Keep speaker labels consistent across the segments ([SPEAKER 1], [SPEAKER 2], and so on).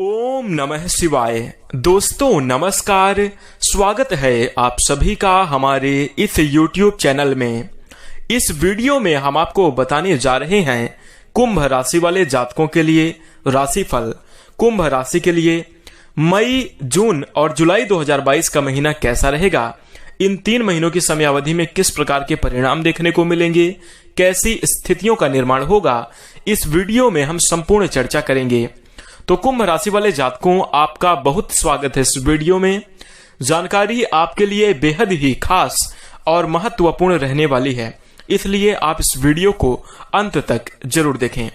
[SPEAKER 1] ओम नमः शिवाय। दोस्तों नमस्कार, स्वागत है आप सभी का हमारे इस YouTube चैनल में। इस वीडियो में हम आपको बताने जा रहे हैं कुंभ राशि वाले जातकों के लिए राशिफल। कुंभ राशि के लिए मई, जून और जुलाई 2022 का महीना कैसा रहेगा, इन 3 महीनों की समयावधि में किस प्रकार के परिणाम देखने को मिलेंगे, कैसी स्थितियों का निर्माण होगा, इस वीडियो में हम संपूर्ण चर्चा करेंगे। तो कुंभ राशि वाले जातकों, आपका बहुत स्वागत है इस वीडियो में। जानकारी आपके लिए बेहद ही खास और महत्वपूर्ण रहने वाली है, इसलिए आप इस वीडियो को अंत तक जरूर देखें।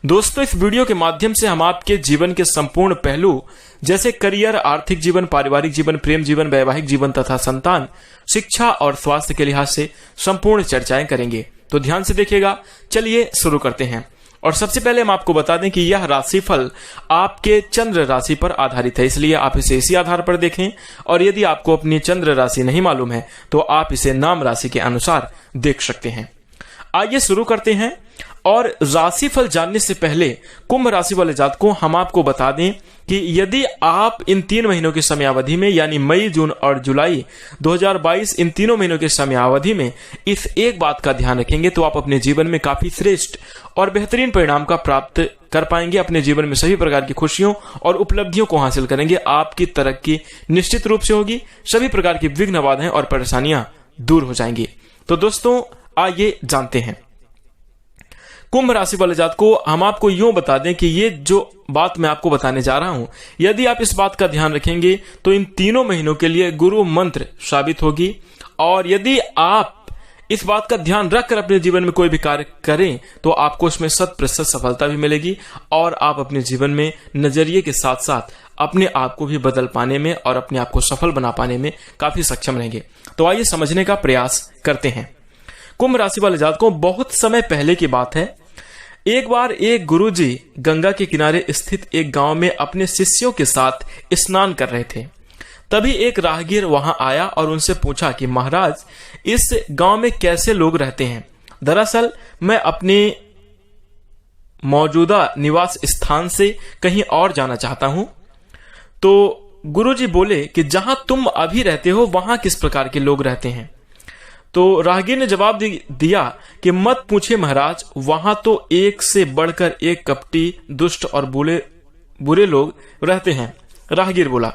[SPEAKER 1] दोस्तों, इस वीडियो के माध्यम से हम आपके जीवन के संपूर्ण पहलू जैसे करियर, आर्थिक जीवन, पारिवारिक जीवन, प्रेम जीवन, वैवाहिक जीवन तथा संतान, शिक्षा और स्वास्थ्य के लिहाज से संपूर्ण चर्चाएं करेंगे। तो ध्यान से देखिएगा। चलिए शुरू करते हैं। और सबसे पहले हम आपको बता दें कि यह राशिफल आपके चंद्र राशि पर आधारित है, इसलिए आप इसे इसी आधार पर देखें। और यदि आपको अपनी चंद्र राशि नहीं मालूम है तो आप इसे नाम राशि के अनुसार देख सकते हैं। आइए शुरू करते हैं। और राशिफल जानने से पहले कुंभ राशि वाले जातकों, हम आपको बता दें कि यदि आप इन 3 महीनों की समयावधि में यानी मई, जून और जुलाई 2022 इन तीनों महीनों की समयावधि में इस एक बात का ध्यान रखेंगे तो आप अपने जीवन में काफी श्रेष्ठ और बेहतरीन परिणाम का प्राप्त कर पाएंगे। अपने जीवन में सभी प्रकार की खुशियों और उपलब्धियों को हासिल करेंगे। आपकी तरक्की निश्चित रूप से होगी। सभी प्रकार की विघ्न बाधाएं और परेशानियां दूर हो जाएंगी। तो दोस्तों आइए जानते हैं। कुंभ राशि वाले जातकों, हम आपको यूं बता दें कि ये जो बात मैं आपको बताने जा रहा हूं, यदि आप इस बात का ध्यान रखेंगे तो इन तीनों महीनों के लिए गुरु मंत्र साबित होगी। और यदि आप इस बात का ध्यान रखकर अपने जीवन में कोई भी कार्य करें तो आपको उसमें 100% सफलता भी मिलेगी और आप अपने जीवन में नजरिए के साथ साथ अपने आप को भी बदल पाने में और अपने आप को सफल बना पाने में काफी सक्षम रहेंगे। तो आइए समझने का प्रयास करते हैं। कुंभ राशि वाले जातकों, बहुत समय पहले की बात है। एक बार एक गुरुजी गंगा के किनारे स्थित एक गांव में अपने शिष्यों के साथ स्नान कर रहे थे। तभी एक राहगीर वहां आया और उनसे पूछा कि महाराज, इस गांव में कैसे लोग रहते हैं? दरअसल मैं अपने मौजूदा निवास स्थान से कहीं और जाना चाहता हूं। तो गुरुजी बोले कि जहां तुम अभी रहते हो वहां किस प्रकार के लोग रहते हैं? तो राहगीर ने जवाब दिया कि मत पूछे महाराज, वहां तो एक से बढ़कर एक कपटी, दुष्ट और बुरे लोग रहते हैं। राहगीर बोला।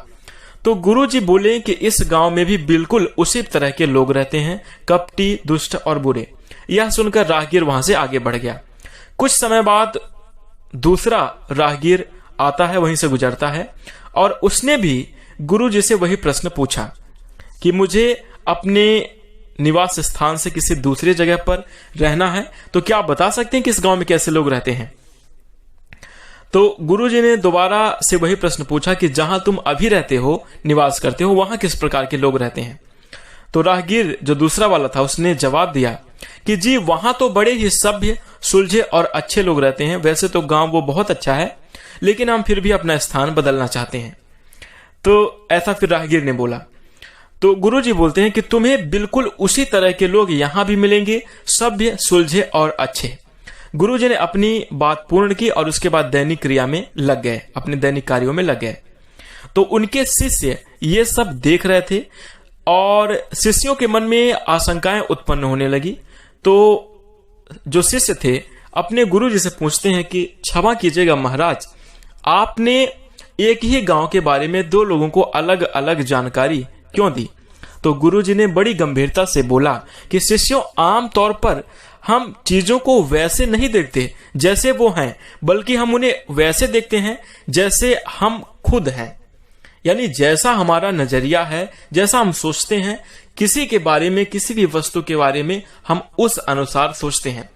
[SPEAKER 1] तो गुरुजी बोले कि इस गांव में भी बिल्कुल उसी तरह के लोग रहते हैं, कपटी, दुष्ट और बुरे। यह सुनकर राहगीर वहां से आगे बढ़ गया। कुछ समय बाद दूसरा राहगीर आता है, वहीं से गुजरता है और उसने भी गुरुजी से वही प्रश्न पूछा कि मुझे अपने निवास स्थान से किसी दूसरी जगह पर रहना है, तो क्या आप बता सकते हैं कि इस गांव में कैसे लोग रहते हैं? तो गुरुजी ने दोबारा से वही प्रश्न पूछा कि जहां तुम अभी रहते हो, निवास करते हो, वहां किस प्रकार के लोग रहते हैं? तो राहगीर जो दूसरा वाला था उसने जवाब दिया कि जी वहां तो बड़े ही सभ्य, सुलझे और अच्छे लोग रहते हैं। वैसे तो गांव वो बहुत अच्छा है, लेकिन हम फिर भी अपना स्थान बदलना चाहते हैं। तो ऐसा फिर राहगीर ने बोला। तो गुरुजी बोलते हैं कि तुम्हें बिल्कुल उसी तरह के लोग यहां भी मिलेंगे, सभ्य, सुलझे और अच्छे। गुरुजी ने अपनी बात पूर्ण की और उसके बाद दैनिक क्रिया में लग गए, अपने दैनिक कार्यों में लग गए। तो उनके शिष्य ये सब देख रहे थे और शिष्यों के मन में आशंकाएं उत्पन्न होने लगी। तो जो शिष्य थे अपने गुरुजी से पूछते हैं कि क्षमा कीजिएगा महाराज, आपने एक ही गांव के बारे में 2 लोगों को अलग अलग जानकारी क्यों दी? तो गुरुजी ने बड़ी गंभीरता से बोला कि शिष्यों, आम तौर पर हम चीजों को वैसे नहीं देखते जैसे वो हैं, बल्कि हम उन्हें वैसे देखते हैं जैसे हम खुद हैं। यानी जैसा हमारा नजरिया है, जैसा हम सोचते हैं किसी के बारे में, किसी भी वस्तु के बारे में, हम उस अनुसार सोचते हैं।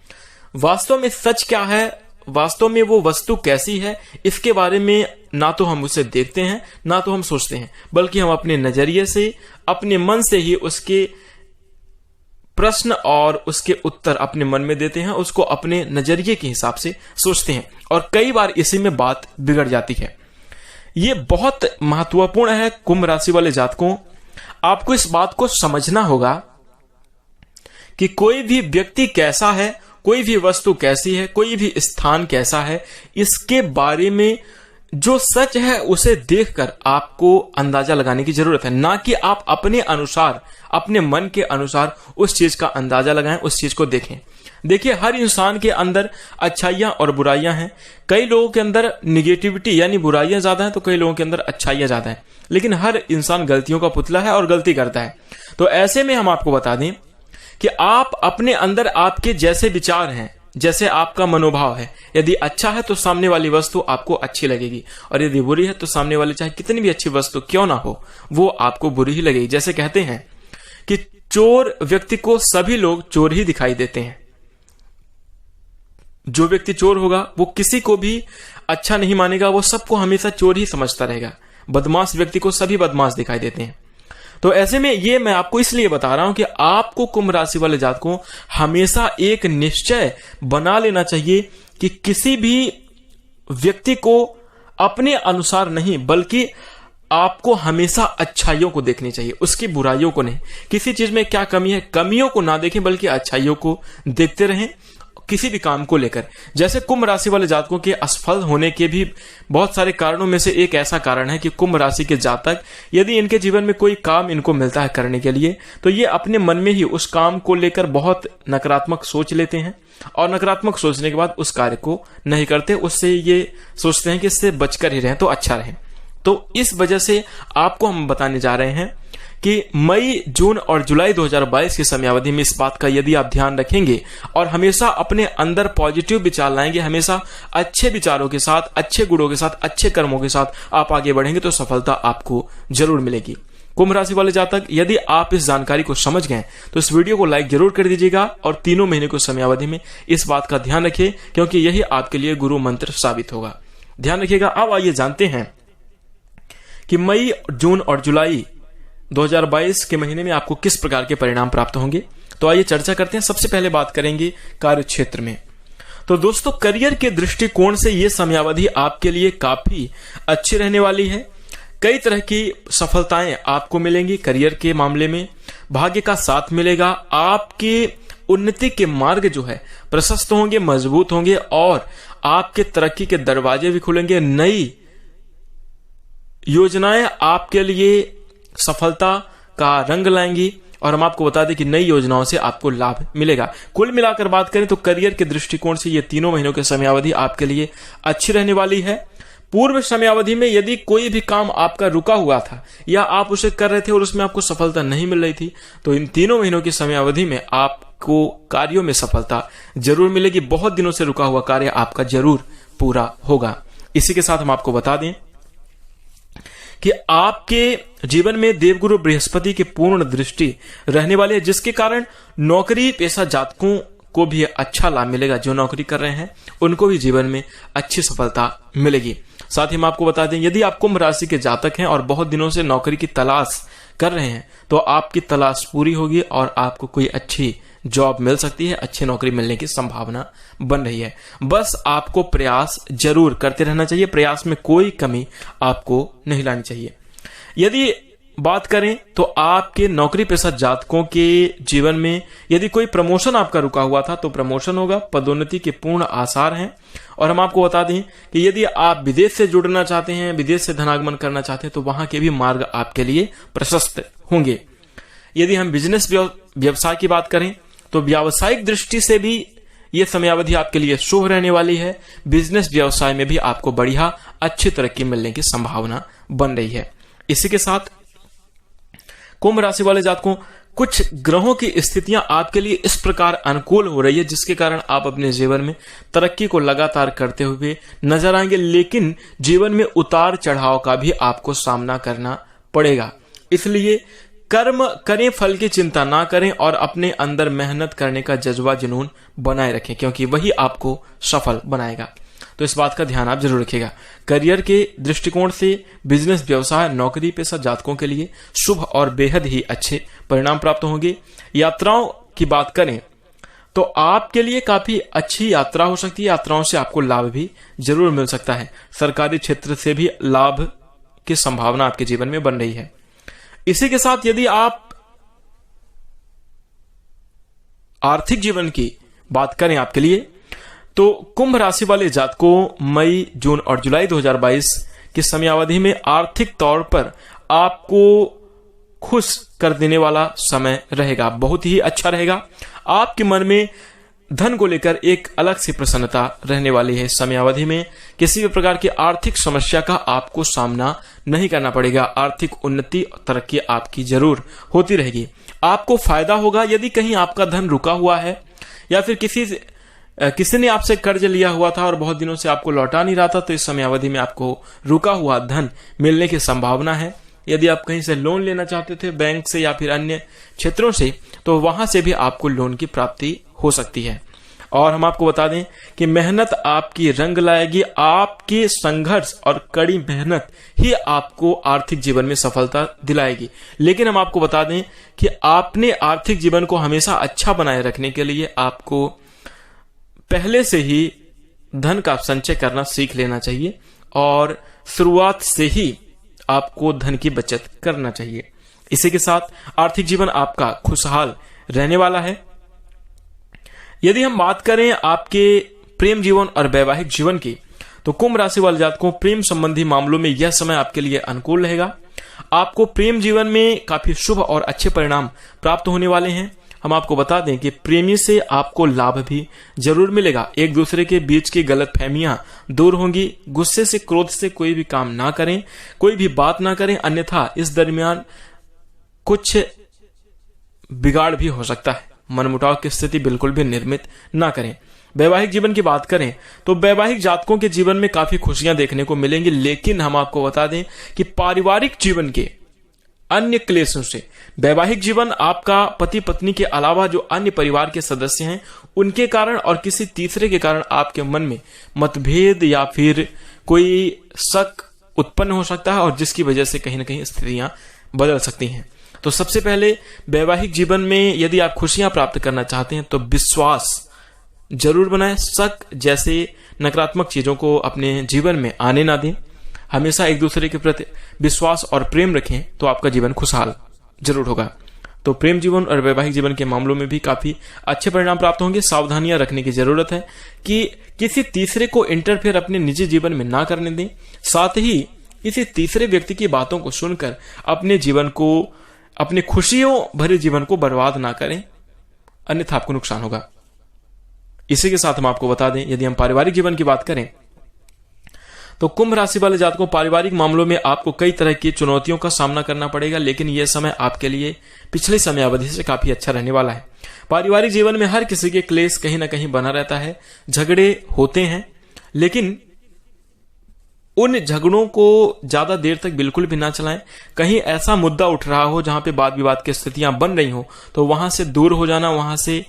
[SPEAKER 1] वास्तव में सच क्या है, वास्तव में वो वस्तु कैसी है, इसके बारे में ना तो हम उसे देखते हैं ना तो हम सोचते हैं, बल्कि हम अपने नजरिए से, अपने मन से ही उसके प्रश्न और उसके उत्तर अपने मन में देते हैं, उसको अपने नजरिए के हिसाब से सोचते हैं और कई बार इसी में बात बिगड़ जाती है। ये बहुत महत्वपूर्ण है कुंभ राशि वाले जातकों। आपको इस बात को समझना होगा कि कोई भी व्यक्ति कैसा है, कोई भी वस्तु कैसी है, कोई भी स्थान कैसा है, इसके बारे में जो सच है उसे देखकर आपको अंदाजा लगाने की जरूरत है, ना कि आप अपने अनुसार, अपने मन के अनुसार उस चीज का अंदाजा लगाएं, उस चीज को देखें। देखिए, हर इंसान के अंदर अच्छाइयां और बुराइयां हैं। कई लोगों के अंदर निगेटिविटी यानी बुराइयां ज्यादा हैं, तो कई लोगों के अंदर अच्छाइयां ज्यादा हैं। लेकिन हर इंसान गलतियों का पुतला है और गलती करता है। तो ऐसे में हम आपको बता दें कि आप अपने अंदर, आपके जैसे विचार हैं, जैसे आपका मनोभाव है, यदि अच्छा है तो सामने वाली वस्तु आपको अच्छी लगेगी, और यदि बुरी है तो सामने वाली चाहे कितनी भी अच्छी वस्तु क्यों ना हो, वो आपको बुरी ही लगेगी। जैसे कहते हैं कि चोर व्यक्ति को सभी लोग चोर ही दिखाई देते हैं। जो व्यक्ति चोर होगा वो किसी को भी अच्छा नहीं मानेगा, वो सबको हमेशा चोर ही समझता रहेगा। बदमाश व्यक्ति को सभी बदमाश दिखाई देते हैं। तो ऐसे में ये मैं आपको इसलिए बता रहा हूं कि आपको कुंभ राशि वाले जातकों हमेशा एक निश्चय बना लेना चाहिए कि किसी भी व्यक्ति को अपने अनुसार नहीं, बल्कि आपको हमेशा अच्छाइयों को देखनी चाहिए, उसकी बुराइयों को नहीं। किसी चीज में क्या कमी है, कमियों को ना देखें, बल्कि अच्छाइयों को देखते रहें किसी भी काम को लेकर। जैसे कुंभ राशि वाले जातकों के असफल होने के भी बहुत सारे कारणों में से एक ऐसा कारण है कि कुंभ राशि के जातक, यदि इनके जीवन में कोई काम इनको मिलता है करने के लिए, तो ये अपने मन में ही उस काम को लेकर बहुत नकारात्मक सोच लेते हैं, और नकारात्मक सोचने के बाद उस कार्य को नहीं करते। उससे ये सोचते हैं कि इससे बचकर ही रहें तो अच्छा रहे। तो इस वजह से आपको हम बताने जा रहे हैं कि मई, जून और जुलाई 2022 की समयावधि में इस बात का यदि आप ध्यान रखेंगे और हमेशा अपने अंदर पॉजिटिव विचार लाएंगे, हमेशा अच्छे विचारों के साथ, अच्छे गुणों के साथ, अच्छे कर्मों के साथ आप आगे बढ़ेंगे, तो सफलता आपको जरूर मिलेगी। कुंभ राशि वाले जातक, यदि आप इस जानकारी को समझ गए तो इस वीडियो को लाइक जरूर कर दीजिएगा, और 3 महीने की समयावधि में इस बात का ध्यान रखिए, क्योंकि यही आपके लिए गुरु मंत्र साबित होगा। ध्यान रखिएगा। अब आइए जानते हैं कि मई, जून और जुलाई 2022 के महीने में आपको किस प्रकार के परिणाम प्राप्त होंगे। तो आइए चर्चा करते हैं। सबसे पहले बात करेंगे कार्य क्षेत्र में। तो दोस्तों, करियर के दृष्टिकोण से यह समयावधि आपके लिए काफी अच्छी रहने वाली है। कई तरह की सफलताएं आपको मिलेंगी करियर के मामले में, भाग्य का साथ मिलेगा, आपके उन्नति के मार्ग जो है प्रशस्त होंगे, मजबूत होंगे, और आपके तरक्की के दरवाजे भी खुलेंगे। नई योजनाएं आपके लिए सफलता का रंग लाएंगी, और हम आपको बता दें कि नई योजनाओं से आपको लाभ मिलेगा। कुल मिलाकर बात करें तो करियर के दृष्टिकोण से ये 3 महीनों की समयावधि आपके लिए अच्छी रहने वाली है। पूर्व समयावधि में यदि कोई भी काम आपका रुका हुआ था या आप उसे कर रहे थे और उसमें आपको सफलता नहीं मिल रही थी, तो इन 3 महीनों की समयावधि में आपको कार्यों में सफलता जरूर मिलेगी। बहुत दिनों से रुका हुआ कार्य आपका जरूर पूरा होगा। इसी के साथ हम आपको बता दें कि आपके जीवन में देवगुरु बृहस्पति की पूर्ण दृष्टि रहने वाली है, जिसके कारण नौकरी पेशा जातकों को भी अच्छा लाभ मिलेगा। जो नौकरी कर रहे हैं उनको भी जीवन में अच्छी सफलता मिलेगी। साथ ही हम आपको बता दें, यदि आप कुंभ राशि के जातक हैं और बहुत दिनों से नौकरी की तलाश कर रहे हैं, तो आपकी तलाश पूरी होगी और आपको कोई अच्छी जॉब मिल सकती है, अच्छी नौकरी मिलने की संभावना बन रही है। बस आपको प्रयास जरूर करते रहना चाहिए, प्रयास में कोई कमी आपको नहीं लानी चाहिए। यदि बात करें तो आपके नौकरी पेशा जातकों के जीवन में यदि कोई प्रमोशन आपका रुका हुआ था तो प्रमोशन होगा, पदोन्नति के पूर्ण आसार हैं। और हम आपको बता दें कि यदि आप विदेश से जुड़ना चाहते हैं, विदेश से धनागमन करना चाहते हैं, तो वहां के भी मार्ग आपके लिए प्रशस्त होंगे। यदि हम बिजनेस व्यवसाय की बात करें तो व्यावसायिक दृष्टि से भी यह समयावधि आपके लिए शुभ रहने वाली है। बिजनेस व्यवसाय में भी आपको बढ़िया अच्छी तरक्की मिलने की संभावना बन रही है। इसी के साथ कुंभ राशि वाले जातकों, कुछ ग्रहों की स्थितियां आपके लिए इस प्रकार अनुकूल हो रही है, जिसके कारण आप अपने जीवन में तरक्की को लगातार करते हुए नजर आएंगे, लेकिन जीवन में उतार चढ़ाव का भी आपको सामना करना पड़ेगा। इसलिए कर्म करें, फल की चिंता ना करें और अपने अंदर मेहनत करने का जज्बा जुनून बनाए रखें, क्योंकि वही आपको सफल बनाएगा। तो इस बात का ध्यान आप जरूर रखिएगा। करियर के दृष्टिकोण से बिजनेस व्यवसाय नौकरी पेशा जातकों के लिए शुभ और बेहद ही अच्छे परिणाम प्राप्त होंगे। यात्राओं की बात करें तो आपके लिए काफी अच्छी यात्रा हो सकती है, यात्राओं से आपको लाभ भी जरूर मिल सकता है। सरकारी क्षेत्र से भी लाभ की संभावना आपके जीवन में बन रही है। इसी के साथ यदि आप आर्थिक जीवन की बात करें आपके लिए, तो कुंभ राशि वाले जातकों मई, जून और जुलाई 2022 की समयावधि में आर्थिक तौर पर आपको खुश कर देने वाला समय रहेगा, बहुत ही अच्छा रहेगा। आपके मन में धन को लेकर एक अलग सी प्रसन्नता रहने वाली है। समयावधि में किसी भी प्रकार की आर्थिक समस्या का आपको सामना नहीं करना पड़ेगा। आर्थिक उन्नति और तरक्की आपकी जरूर होती रहेगी। आपको फायदा होगा यदि कहीं आपका धन रुका हुआ है या फिर किसी ने आपसे कर्ज लिया हुआ था और बहुत दिनों से आपको लौटा नहीं रहा था, तो इस समयावधि में आपको रुका हुआ धन मिलने की संभावना है। यदि आप कहीं से लोन लेना चाहते थे बैंक से या फिर अन्य क्षेत्रों से, तो वहां से भी आपको लोन की प्राप्ति हो सकती है। और हम आपको बता दें कि मेहनत आपकी रंग लाएगी। आपकी संघर्ष और कड़ी मेहनत ही आपको आर्थिक जीवन में सफलता दिलाएगी। लेकिन हम आपको बता दें कि आपने आर्थिक जीवन को हमेशा अच्छा बनाए रखने के लिए आपको पहले से ही धन का संचय करना सीख लेना चाहिए और शुरुआत से ही आपको धन की बचत करना चाहिए। इसी के साथ आर्थिक जीवन आपका खुशहाल रहने वाला है। यदि हम बात करें आपके प्रेम जीवन और वैवाहिक जीवन की, तो कुंभ राशि वाले जातकों प्रेम संबंधी मामलों में यह समय आपके लिए अनुकूल रहेगा। आपको प्रेम जीवन में काफी शुभ और अच्छे परिणाम प्राप्त होने वाले हैं। हम आपको बता दें कि प्रेमी से आपको लाभ भी जरूर मिलेगा। एक दूसरे के बीच की गलतफहमियां दूर होंगी। गुस्से से, क्रोध से कोई भी काम ना करें, कोई भी बात ना करें, अन्यथा इस दरमियान कुछ बिगाड़ भी हो सकता है। मनमुटाव की स्थिति बिल्कुल भी निर्मित ना करें। वैवाहिक जीवन की बात करें तो वैवाहिक जातकों के जीवन में काफी खुशियां देखने को मिलेंगी, लेकिन हम आपको बता दें कि पारिवारिक जीवन के अन्य क्लेशों से, वैवाहिक जीवन आपका पति पत्नी के अलावा जो अन्य परिवार के सदस्य हैं उनके कारण और किसी तीसरे के कारण आपके मन में मतभेद या फिर कोई शक उत्पन्न हो सकता है और जिसकी वजह से कहीं ना कहीं स्थितियां बदल सकती हैं। तो सबसे पहले वैवाहिक जीवन में यदि आप खुशियां प्राप्त करना चाहते हैं तो विश्वास जरूर बनाएं। शक जैसे नकारात्मक चीजों को अपने जीवन में आने ना दें। हमेशा एक दूसरे के प्रति विश्वास और प्रेम रखें तो आपका जीवन खुशहाल जरूर होगा। तो प्रेम जीवन और वैवाहिक जीवन के मामलों में भी काफी अच्छे परिणाम प्राप्त होंगे। सावधानियां रखने की जरूरत है कि किसी तीसरे को इंटरफेयर अपने निजी जीवन में ना करने दें। साथ ही किसी तीसरे व्यक्ति की बातों को सुनकर अपने जीवन को, अपने खुशियों भरे जीवन को बर्बाद ना करें, अन्यथा आपको नुकसान होगा। इसी के साथ हम आपको बता दें, यदि हम पारिवारिक जीवन की बात करें तो कुंभ राशि वाले जातकों पारिवारिक मामलों में आपको कई तरह की चुनौतियों का सामना करना पड़ेगा, लेकिन यह समय आपके लिए पिछली समयावधि से काफी अच्छा रहने वाला है। पारिवारिक जीवन में हर किसी के क्लेश कहीं ना कहीं बना रहता है, झगड़े होते हैं, लेकिन उन झगड़ों को ज्यादा देर तक बिल्कुल भी ना चलाएं। कहीं ऐसा मुद्दा उठ रहा हो जहां पे वाद विवाद की स्थितियां बन रही हो तो वहां से दूर हो जाना, वहां से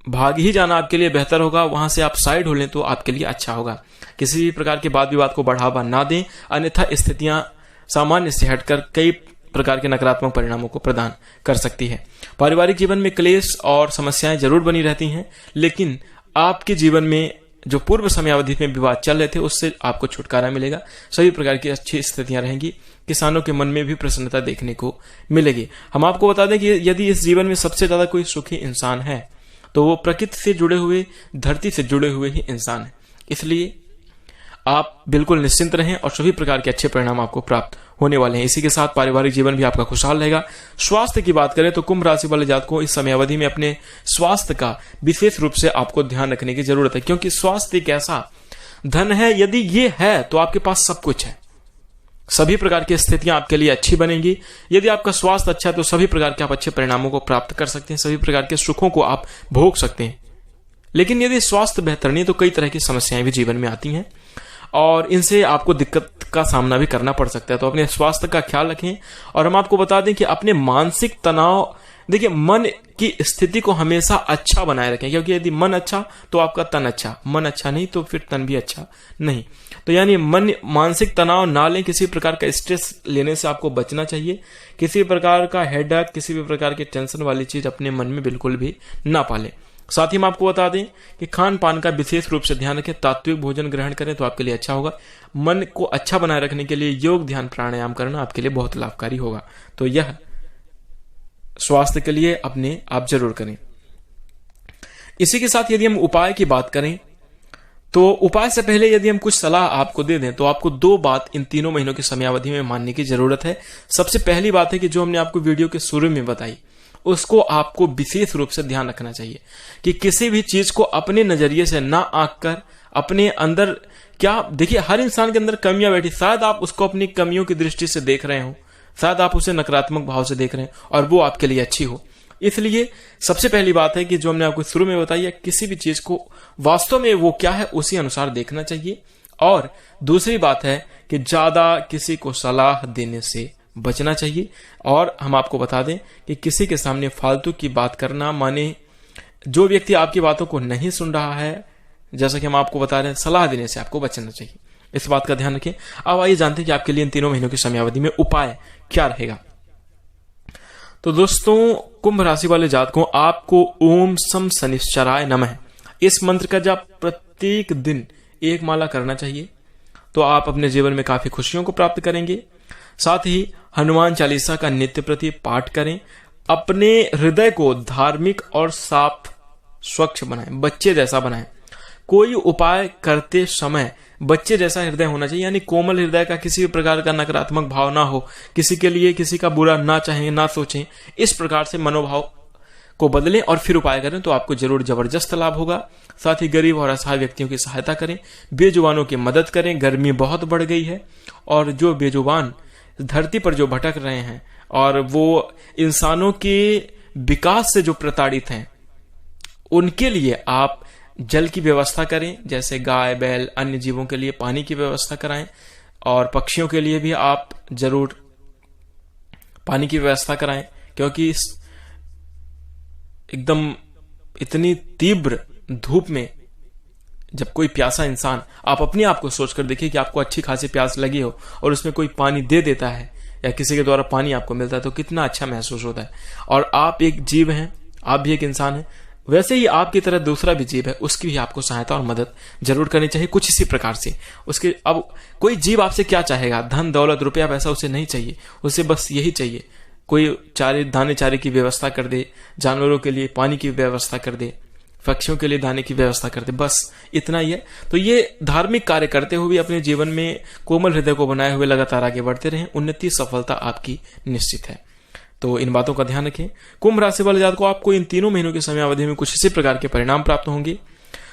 [SPEAKER 1] भाग ही जाना आपके लिए बेहतर होगा। वहां से आप साइड हो लें तो आपके लिए अच्छा होगा। किसी भी प्रकार के वाद विवाद को बढ़ावा ना दें, अन्यथा स्थितियां सामान्य से हटकर कई प्रकार के नकारात्मक परिणामों को प्रदान कर सकती है। पारिवारिक जीवन में क्लेश और समस्याएं जरूर बनी रहती हैं, लेकिन आपके जीवन में जो पूर्व समयावधि में विवाद चल रहे थे उससे आपको छुटकारा मिलेगा। सभी प्रकार की अच्छी स्थितियां रहेंगी। किसानों के मन में भी प्रसन्नता देखने को मिलेगी। हम आपको बता दें कि यदि इस जीवन में सबसे ज्यादा कोई सुखी इंसान है तो वो प्रकृति से जुड़े हुए, धरती से जुड़े हुए ही इंसान है। इसलिए आप बिल्कुल निश्चिंत रहें और सभी प्रकार के अच्छे परिणाम आपको प्राप्त होने वाले हैं। इसी के साथ पारिवारिक जीवन भी आपका खुशहाल रहेगा। स्वास्थ्य की बात करें तो कुंभ राशि वाले जातकों इस समयावधि में अपने स्वास्थ्य का विशेष रूप से आपको ध्यान रखने की जरूरत है, क्योंकि स्वास्थ्य एक ऐसा धन है, यदि ये है तो आपके पास सब कुछ है। सभी प्रकार की स्थितियां आपके लिए अच्छी बनेंगी। यदि आपका स्वास्थ्य अच्छा है तो सभी प्रकार के आप अच्छे परिणामों को प्राप्त कर सकते हैं, सभी प्रकार के सुखों को आप भोग सकते हैं। लेकिन यदि स्वास्थ्य बेहतर नहीं तो कई तरह की समस्याएं भी जीवन में आती हैं और इनसे आपको दिक्कत का सामना भी करना पड़ सकता है। तो अपने स्वास्थ्य का ख्याल रखें। और हम आपको बता दें कि अपने मानसिक तनाव, देखिए मन की स्थिति को हमेशा अच्छा बनाए रखें, क्योंकि यदि मन अच्छा तो आपका तन अच्छा, मन अच्छा नहीं तो फिर तन भी अच्छा नहीं। तो यानी मानसिक तनाव ना लें, किसी प्रकार का स्ट्रेस लेने से आपको बचना चाहिए। किसी प्रकार का हेडेक, किसी भी प्रकार की टेंशन वाली चीज अपने मन में बिल्कुल भी ना पालें। साथ ही हम आपको बता दें कि खान पान का विशेष रूप से ध्यान रखें। तात्विक भोजन ग्रहण करें तो आपके लिए अच्छा होगा। मन को अच्छा बनाए रखने के लिए योग, ध्यान, प्राणायाम करना आपके लिए बहुत लाभकारी होगा। तो यह स्वास्थ्य के लिए अपने आप जरूर करें। इसी के साथ यदि हम उपाय की बात करें तो उपाय से पहले यदि हम कुछ सलाह आपको दे दें तो आपको 2 बात इन 3 महीनों की समयावधि में मानने की जरूरत है। सबसे पहली बात है कि जो हमने आपको वीडियो के शुरू में बताई उसको आपको विशेष रूप से ध्यान रखना चाहिए कि किसी भी चीज को अपने नजरिए से ना आंक कर अपने अंदर, क्या देखिए हर इंसान के अंदर कमियां बैठी, शायद आप उसको अपनी कमियों की दृष्टि से देख रहे हो, शायद आप उसे नकारात्मक भाव से देख रहे हैं और वो आपके लिए अच्छी हो। इसलिए सबसे पहली बात है कि जो हमने आपको शुरू में बताई है, किसी भी चीज को वास्तव में वो क्या है उसी अनुसार देखना चाहिए। और दूसरी बात है कि ज्यादा किसी को सलाह देने से बचना चाहिए। और हम आपको बता दें कि किसी के सामने फालतू की बात करना, माने जो व्यक्ति आपकी बातों को नहीं सुन रहा है, जैसा कि हम आपको बता रहे हैं, सलाह देने से आपको बचना चाहिए। इस बात का ध्यान रखें। अब आइए जानते हैं कि आपके लिए इन 3 महीनों की समयावधि में उपाय क्या रहेगा। तो दोस्तों, कुंभ राशि वाले जातकों, आपको ओम सम शनिश्चराय नमः इस मंत्र का जाप प्रत्येक दिन 1 माला करना चाहिए। तो आप अपने जीवन में काफी खुशियों को प्राप्त करेंगे। साथ ही हनुमान चालीसा का नित्य प्रति पाठ करें। अपने हृदय को धार्मिक और साफ स्वच्छ बनाएं, बच्चे जैसा बनाएं। कोई उपाय करते समय बच्चे जैसा हृदय होना चाहिए, यानी कोमल हृदय का, किसी भी प्रकार का नकारात्मक भाव ना हो, किसी के लिए किसी का बुरा ना चाहें, ना सोचें। इस प्रकार से मनोभाव को बदलें और फिर उपाय करें तो आपको जरूर जबरदस्त लाभ होगा। साथ ही गरीब और असहाय व्यक्तियों की सहायता करें, बेजुबानों की मदद करें। गर्मी बहुत बढ़ गई है और जो बेजुबान धरती पर जो भटक रहे हैं और वो इंसानों के विकास से जो प्रताड़ित हैं, उनके लिए आप जल की व्यवस्था करें, जैसे गाय बैल अन्य जीवों के लिए पानी की व्यवस्था कराएं और पक्षियों के लिए भी आप जरूर पानी की व्यवस्था कराएं, क्योंकि एकदम इतनी तीव्र धूप में जब कोई प्यासा इंसान, आप अपने आप को सोचकर देखिए कि आपको अच्छी खासी प्यास लगी हो और उसमें कोई पानी दे देता है या किसी के द्वारा पानी आपको मिलता है तो कितना अच्छा महसूस होता है। और आप एक जीव हैं, आप भी एक इंसान हैं, वैसे ही आपकी तरह दूसरा भी जीव है, उसकी भी आपको सहायता और मदद जरूर करनी चाहिए, कुछ इसी प्रकार से। उसके अब कोई जीव आपसे क्या चाहेगा? धन दौलत रुपया पैसा उसे नहीं चाहिए, उसे बस यही चाहिए कोई दाने चारे की व्यवस्था कर दे, जानवरों के लिए पानी की व्यवस्था कर दे, पक्षियों के लिए दाने की व्यवस्था कर दे, बस इतना ही है। तो ये धार्मिक कार्य करते हुए अपने जीवन में कोमल हृदय को बनाए हुए लगातार आगे बढ़ते रहें, उन्नति सफलता आपकी निश्चित है। तो इन बातों का ध्यान रखें। कुंभ राशि वाले जातकों को आपको इन 3 महीनों की समयावधि में कुछ इसी प्रकार के परिणाम प्राप्त होंगे।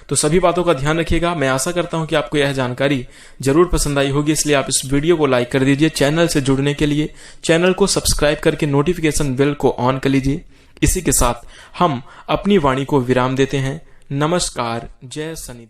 [SPEAKER 1] तो सभी बातों का ध्यान रखिएगा। मैं आशा करता हूं कि आपको यह जानकारी जरूर पसंद आई होगी, इसलिए आप इस वीडियो को लाइक कर दीजिए। चैनल से जुड़ने के लिए चैनल को सब्सक्राइब करके नोटिफिकेशन बेल को ऑन कर लीजिए। इसी के साथ हम अपनी वाणी को विराम देते हैं। नमस्कार, जय शनिदेव।